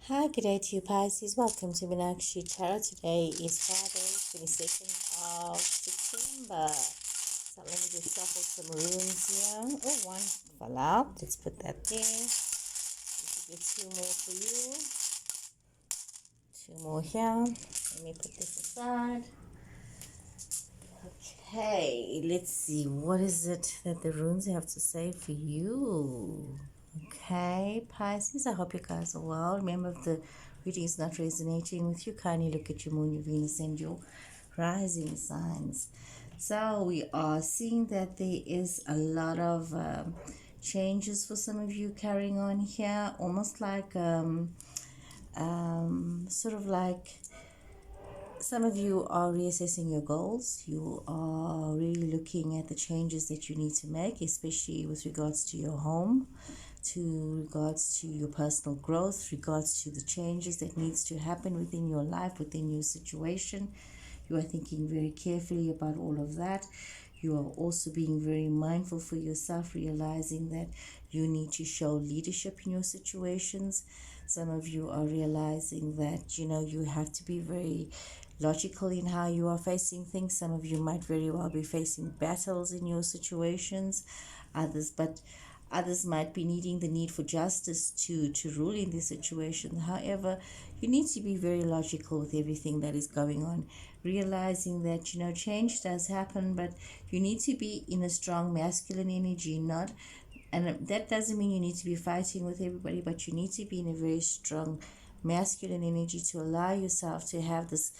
Hi, good day to you, Pisces. Welcome to Meenakshi Tarot. Today is Friday, 22nd of September. So let me just shuffle some runes here. Oh, one fell out. Let's put that there. Let's get two more for you. Two more here. Let me put this aside. Okay, let's see. What is it that the runes have to say for you? Okay, Pisces, I hope you guys are well. Remember, if the reading is not resonating with you, kindly look at your moon, your Venus, and your rising signs. So we are seeing that there is a lot of changes for some of you carrying on here, almost like sort of like some of you are reassessing your goals. You are really looking at the changes that you need to make, especially with regards to your home, to regards to your personal growth, regards to the changes that needs to happen within your life, within your situation. You are thinking very carefully about all of that. You are also being very mindful for yourself, realizing that you need to show leadership in your situations. Some of you are realizing that, you have to be very logical in how you are facing things. Some of you might very well be facing battles in your situations. Others might be needing the need for justice to rule in this situation. However, you need to be very logical with everything that is going on, realizing that change does happen, but you need to be in a strong masculine energy, not and that doesn't mean you need to be fighting with everybody, but you need to be in a very strong masculine energy to allow yourself to have this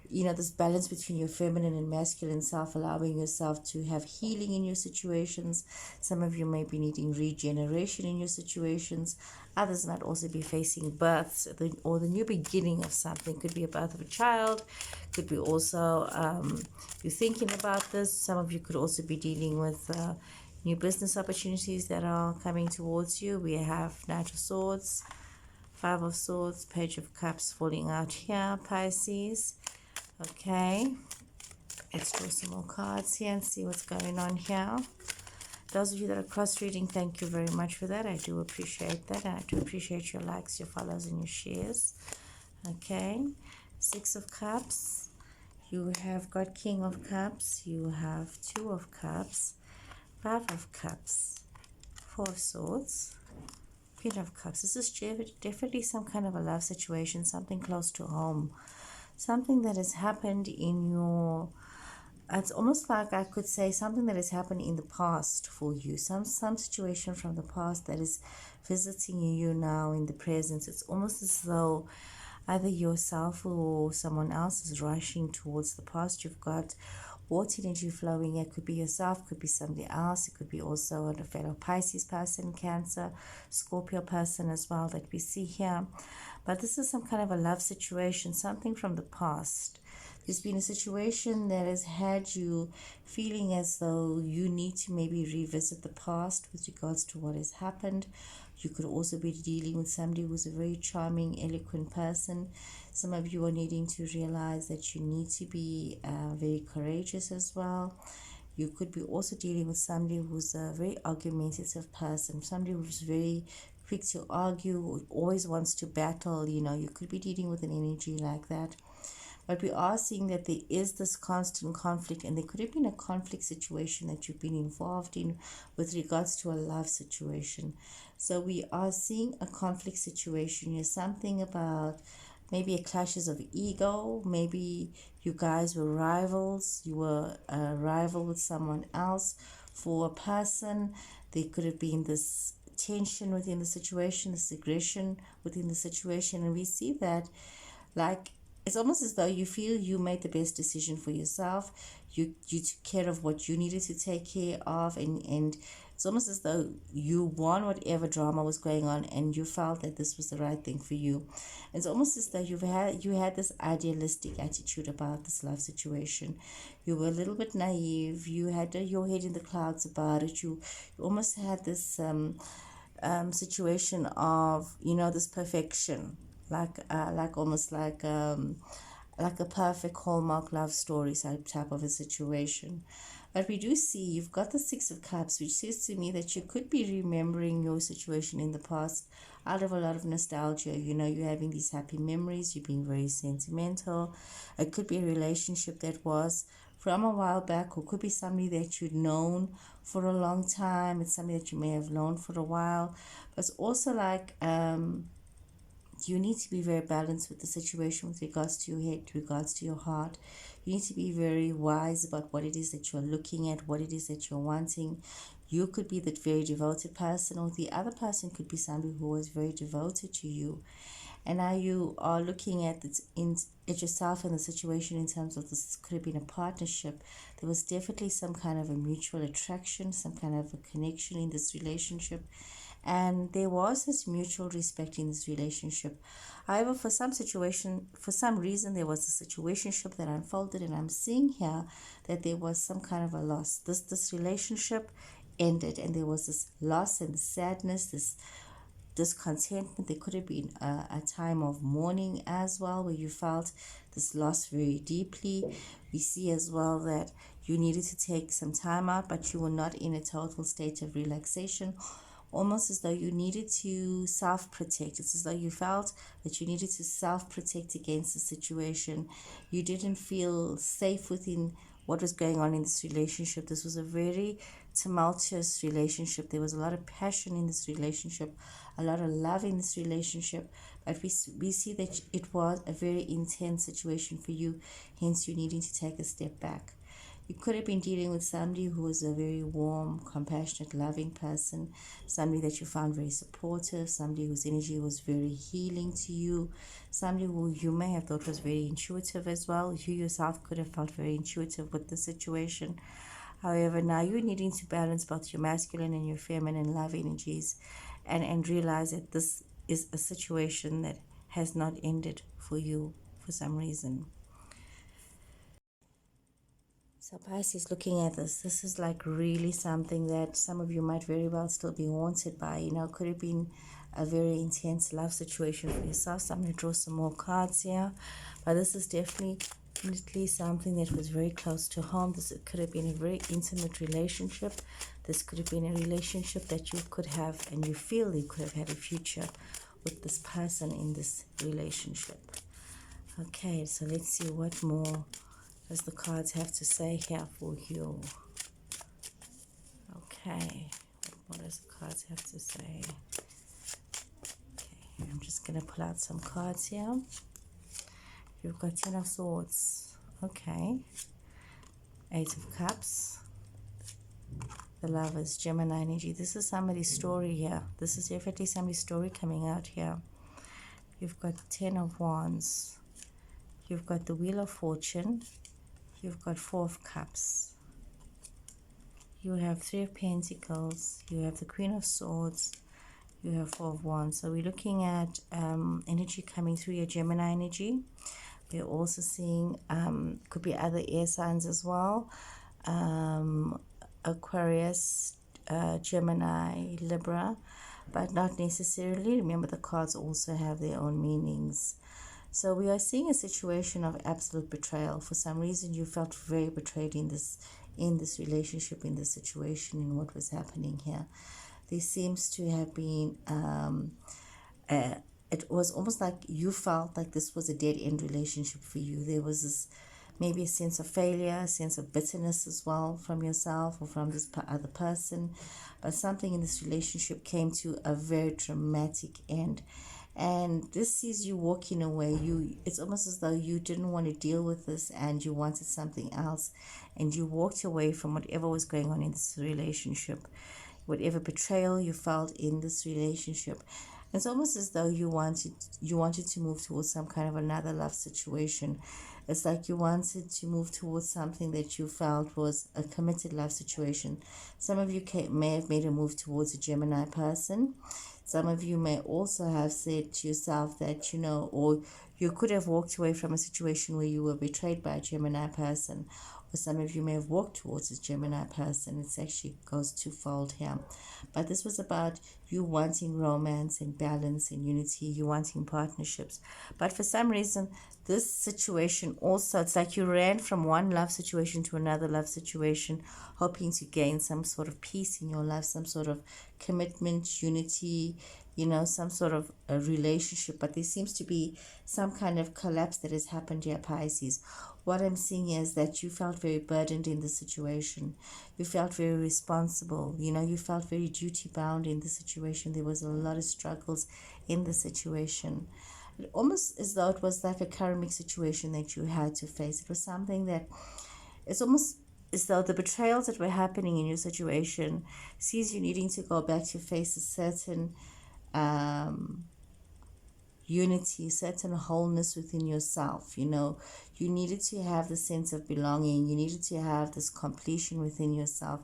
this balance between your feminine and masculine self, allowing yourself to have healing in your situations. Some of you may be needing regeneration in your situations. Others might also be facing births or the new beginning of something. Could be a birth of a child, could be also you're thinking about this. Some of you could also be dealing with new business opportunities that are coming towards you. We have Knight of Swords, Five of Swords, Page of Cups falling out here, Pisces. Okay, let's draw some more cards here and see what's going on here. Those of you that are cross-reading, thank you very much for that. I do appreciate that. And I do appreciate your likes, your follows, and your shares. Okay, Six of Cups. You have got King of Cups. You have Two of Cups, Five of Cups, Four of Swords, Queen of Cups. This is definitely some kind of a love situation, something close to home, something that has happened in your, it's almost like I could say something that has happened in the past for you, some situation from the past that is visiting you now in the present. It's almost as though either yourself or someone else is rushing towards the past. You've got water energy flowing. It could be yourself, could be somebody else. It could be also a fellow Pisces person, Cancer, Scorpio person as well that we see here. But this is some kind of a love situation, something from the past. There's been a situation that has had you feeling as though you need to maybe revisit the past with regards to what has happened. You could also be dealing with somebody who's a very charming, eloquent person. Some of you are needing to realize that you need to be very courageous as well. You could be also dealing with somebody who's a very argumentative person, somebody who's very quick to argue, always wants to battle. You could be dealing with an energy like that. But we are seeing that there is this constant conflict, and there could have been a conflict situation that you've been involved in with regards to a love situation. So we are seeing a conflict situation here, something about maybe a clashes of ego. Maybe you guys were rivals. You were a rival with someone else for a person. There could have been this tension within the situation, this aggression within the situation. And we see that like it's almost as though you feel you made the best decision for yourself. You took care of what you needed to take care of, and it's almost as though you won whatever drama was going on, and you felt that this was the right thing for you. It's almost as though you had this idealistic attitude about this love situation. You were a little bit naive. You had your head in the clouds about it. You almost had this situation of this perfection, like almost like a perfect Hallmark love story type of a situation. But we do see you've got the Six of Cups, which says to me that you could be remembering your situation in the past out of a lot of nostalgia. You know, you're having these happy memories, you're being very sentimental. It could be a relationship that was from a while back, or could be somebody that you'd known for a long time. It's somebody that you may have known for a while. But it's also like you need to be very balanced with the situation with regards to your head, regards to your heart. You need to be very wise about what it is that you're looking at, what it is that you're wanting. You could be that very devoted person, or the other person could be somebody who was very devoted to you. And now you are looking at it at yourself and the situation in terms of this could have been a partnership. There was definitely some kind of a mutual attraction, some kind of a connection in this relationship. And there was this mutual respect in this relationship. However, for some reason, there was a situationship that unfolded, and I'm seeing here that there was some kind of a loss. This relationship ended, and there was this loss and sadness, this discontentment. There could have been a time of mourning as well, where you felt this loss very deeply. We see as well that you needed to take some time out, but you were not in a total state of relaxation, almost as though you needed to self-protect. It's as though you felt that you needed to self-protect against the situation. You didn't feel safe within what was going on in this relationship. This was a very tumultuous relationship. There was a lot of passion in this relationship, a lot of love in this relationship, but we see that it was a very intense situation for you, hence you needing to take a step back. You could have been dealing with somebody who was a very warm, compassionate, loving person, somebody that you found very supportive, somebody whose energy was very healing to you, somebody who you may have thought was very intuitive as well. You yourself could have felt very intuitive with the situation. However, now you're needing to balance both your masculine and your feminine love energies, and realize that this is a situation that has not ended for you for some reason. So Pisces, looking at this is like really something that some of you might very well still be haunted by. You know, could have been a very intense love situation for yourself. So I'm going to draw some more cards here. But this is definitely something that was very close to home. This could have been a very intimate relationship. This could have been a relationship that you could have, and you feel you could have had a future with this person in this relationship. Okay, so let's see what more does the cards have to say here for you. Okay, what does the cards have to say? Okay, I'm just going to pull out some cards here. You've got 10 of Swords. Okay. 8 of Cups. The Lovers, Gemini energy. This is somebody's story here. This is definitely somebody's story coming out here. You've got 10 of Wands. You've got the Wheel of Fortune. You've got 4 of Cups. You have 3 of Pentacles. You have the Queen of Swords. You have 4 of Wands. So we're looking at energy coming through your Gemini energy. We're also seeing, could be other air signs as well. Aquarius, Gemini, Libra, but not necessarily. Remember, the cards also have their own meanings. So we are seeing a situation of absolute betrayal. For some reason, you felt very betrayed in this relationship, in this situation, in what was happening here. There seems to have been, it was almost like you felt like this was a dead-end relationship for you. There was this, maybe a sense of failure, a sense of bitterness as well from yourself or from this other person. But something in this relationship came to a very dramatic end. And this sees you walking away. It's almost as though you didn't want to deal with this and you wanted something else. And you walked away from whatever was going on in this relationship, whatever betrayal you felt in this relationship. It's almost as though you wanted to move towards some kind of another love situation. It's like you wanted to move towards something that you felt was a committed love situation. Some of you may have made a move towards a Gemini person. Some of you may also have said to yourself that, you know, or you could have walked away from a situation where you were betrayed by a Gemini person, or For some of you may have walked towards this Gemini person. It actually goes twofold here. But this was about you wanting romance and balance and unity, you wanting partnerships. But for some reason, this situation also, it's like you ran from one love situation to another love situation, hoping to gain some sort of peace in your life, some sort of commitment, unity, some sort of a relationship. But there seems to be some kind of collapse that has happened here, Pisces. What I'm seeing is that you felt very burdened in the situation. You felt very responsible. You felt very duty bound in the situation. There was a lot of struggles in the situation. Almost as though it was like a karmic situation that you had to face. It was something that, it's almost as though the betrayals that were happening in your situation sees you needing to go back to face a certain unity, certain wholeness within yourself. You needed to have the sense of belonging. You needed to have this completion within yourself.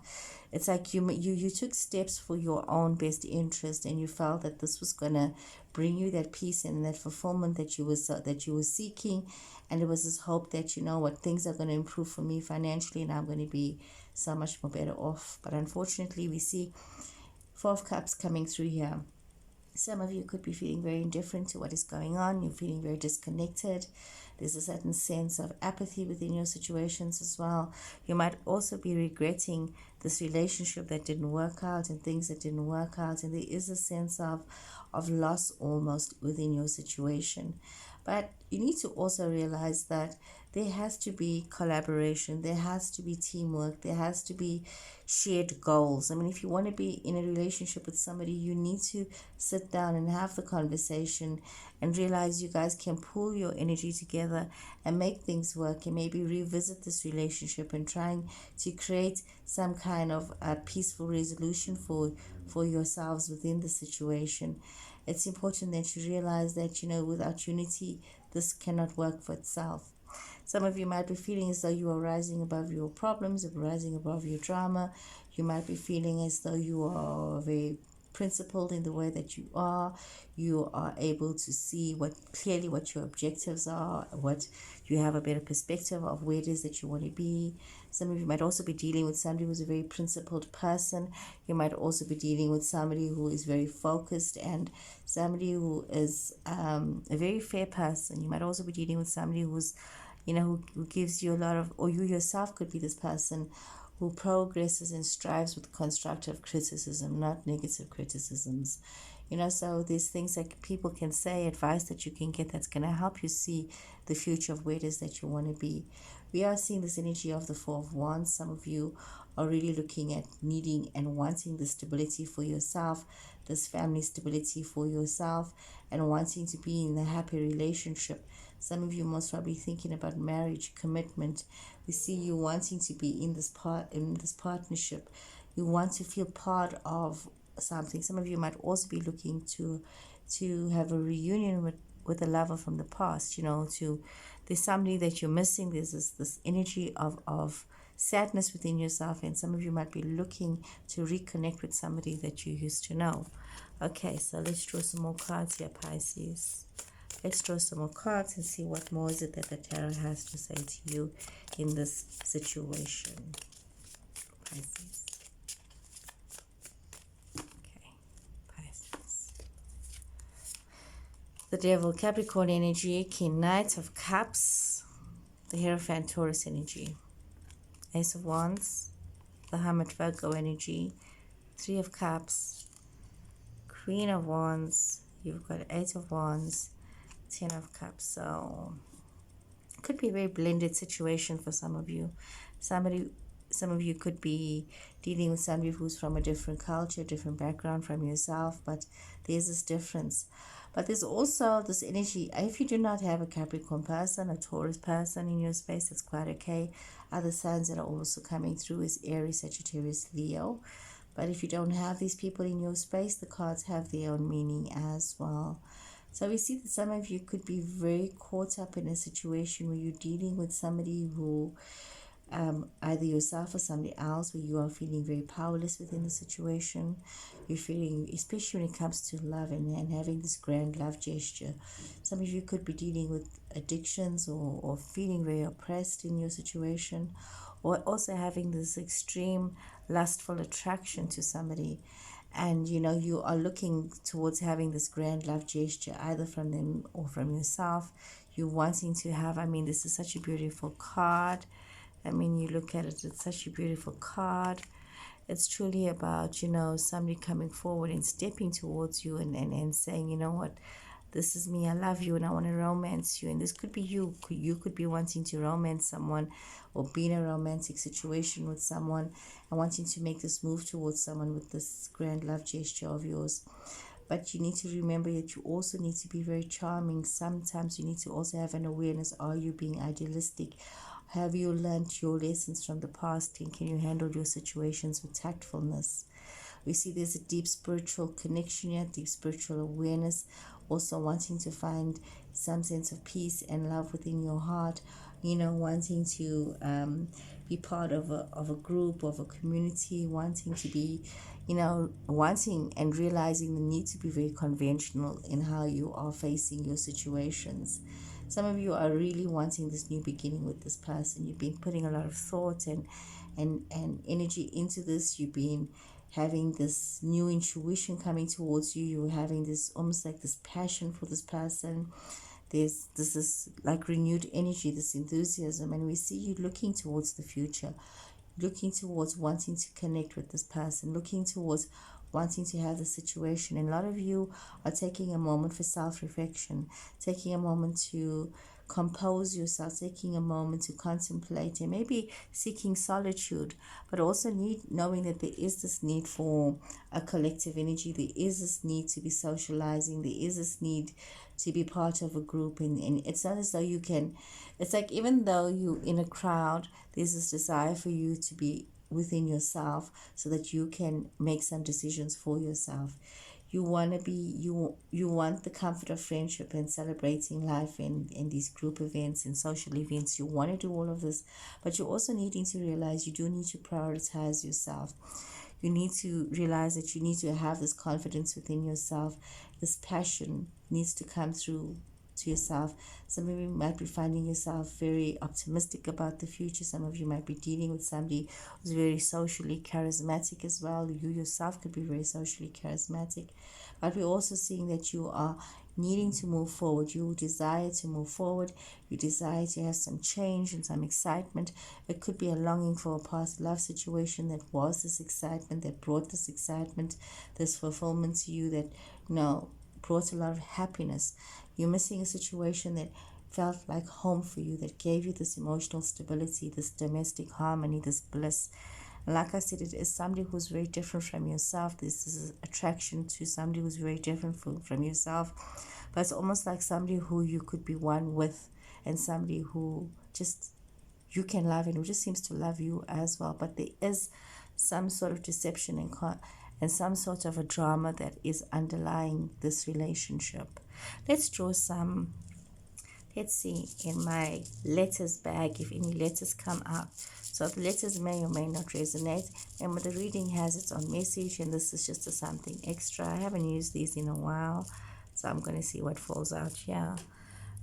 It's like you took steps for your own best interest, and you felt that this was going to bring you that peace and that fulfillment that you were seeking. And it was this hope that, things are going to improve for me financially, and I'm going to be so much more better off. But unfortunately, we see Four of Cups coming through here. Some of you could be feeling very indifferent to what is going on. You're feeling very disconnected. There's a certain sense of apathy within your situations as well. You might also be regretting this relationship that didn't work out and things that didn't work out. And there is a sense of loss almost within your situation. But you need to also realize that there has to be collaboration, there has to be teamwork, there has to be shared goals. I mean, if you want to be in a relationship with somebody, you need to sit down and have the conversation and realize you guys can pool your energy together and make things work, and maybe revisit this relationship and trying to create some kind of a peaceful resolution for yourselves within the situation. It's important that you realize that, without unity, this cannot work for itself. Some of you might be feeling as though you are rising above your problems, rising above your drama. You might be feeling as though you are very principled in the way that you are. You are able to see clearly what your objectives are, what you have a better perspective of where it is that you want to be. Some of you might also be dealing with somebody who's a very principled person. You might also be dealing with somebody who is very focused and somebody who is a very fair person. You might also be dealing with somebody who's, who gives you a lot of, or you yourself could be this person who progresses and strives with constructive criticism, not negative criticisms. So there's things that people can say, advice that you can get that's going to help you see the future of where it is that you want to be. We are seeing this energy of the Four of Wands. Some of you are really looking at needing and wanting the stability for yourself, this family stability for yourself, and wanting to be in a happy relationship. Some of you most probably thinking about marriage, commitment. We see you wanting to be in this partnership. You want to feel part of something. Some of you might also be looking to have a reunion with a lover from the past. There's somebody that you're missing. There's this energy of sadness within yourself, and some of you might be looking to reconnect with somebody that you used to know. Okay, so let's draw some more cards here, Pisces. Let's draw some more cards and see what more is it that the tarot has to say to you in this situation, Pisces. Okay, Pisces. The Devil, Capricorn energy, King, Knight of Cups, the Hierophant, Taurus energy, Ace of Wands, the Hermit, Virgo energy, Three of Cups, Queen of Wands, you've got Eight of Wands, 10 of Cups. So it could be a very blended situation for some of you. Some of you could be dealing with somebody who's from a different culture, different background from yourself, but there's this difference. But there's also this energy. If you do not have a Capricorn person, a Taurus person in your space, that's quite okay. Other signs that are also coming through is Aries, Sagittarius, Leo. But if you don't have these people in your space, the cards have their own meaning as well. So we see that some of you could be very caught up in a situation where you're dealing with somebody who, either yourself or somebody else, where you are feeling very powerless within the situation. You're feeling, especially when it comes to love and having this grand love gesture. Some of you could be dealing with addictions or feeling very oppressed in your situation. or also having this extreme lustful attraction to somebody, and you are looking towards having this grand love gesture either from them or from yourself. You're wanting to have, this is such a beautiful card. You look at it, it's such a beautiful card. It's truly about, somebody coming forward and stepping towards you and saying, you know what, this is me, I love you, and I want to romance you. And this could be you. You could be wanting to romance someone or be in a romantic situation with someone and wanting to make this move towards someone with this grand love gesture of yours. But you need to remember that you also need to be very charming. Sometimes you need to also have an awareness. Are you being idealistic? Have you learned your lessons from the past, and can you handle your situations with tactfulness? We see there's a deep spiritual connection here, deep spiritual awareness, also wanting to find some sense of peace and love within your heart, wanting to be part of a group, of a community, wanting to be, wanting and realizing the need to be very conventional in how you are facing your situations. Some of you are really wanting this new beginning with this person. You've been putting a lot of thought and energy into this. You've been having this new intuition coming towards you. You're having this almost like this passion for this person. This is like renewed energy, this enthusiasm, and we see you looking towards the future, looking towards wanting to connect with this person, looking towards wanting to have the situation. And a lot of you are taking a moment for self-reflection, taking a moment to compose yourself, taking a moment to contemplate, and maybe seeking solitude, but also knowing that there is this need for a collective energy. There is this need to be socializing. There is this need to be part of a group, and it's not as though you can, it's like even though you're in a crowd, there's this desire for you to be within yourself so that you can make some decisions for yourself. You want to be, you want the comfort of friendship and celebrating life in these group events and social events. You want to do all of this, but you're also needing to realize you do need to prioritize yourself. You need to realize that you need to have this confidence within yourself. This passion needs to come through to yourself. Some of you might be finding yourself very optimistic about the future. Some of you might be dealing with somebody who's very socially charismatic as well. You yourself could be very socially charismatic. But we're also seeing that you are needing to move forward. You desire to move forward. You desire to have some change and some excitement. It could be a longing for a past love situation that was this excitement, that brought this excitement, this fulfillment to you, that brought a lot of happiness. You're missing a situation that felt like home for you, that gave you this emotional stability, this domestic harmony, this bliss. And like I said, it is somebody who's very different from yourself. This is attraction to somebody who's very different from yourself. But it's almost like somebody who you could be one with, and somebody who just you can love and who just seems to love you as well. But there is some sort of deception and some sort of a drama that is underlying this relationship. Let's draw some. Let's see in my letters bag if any letters come out. So the letters may or may not resonate. And the reading has its own message, and this is just something extra. I haven't used these in a while, so I'm going to see what falls out here.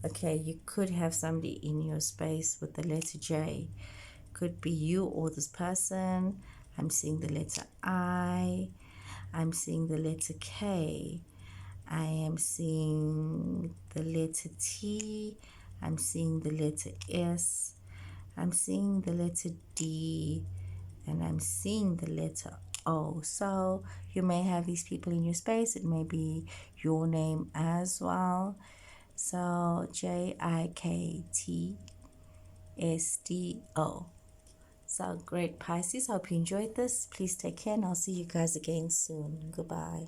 Okay, you could have somebody in your space with the letter J. Could be you or this person. I'm seeing the letter I. I'm seeing the letter K. I am seeing the letter T. I'm seeing the letter S. I'm seeing the letter D. And I'm seeing the letter O. So you may have these people in your space. It may be your name as well. So JIKTSDO. So great, Pisces. Hope you enjoyed this. Please take care, and I'll see you guys again soon. Goodbye.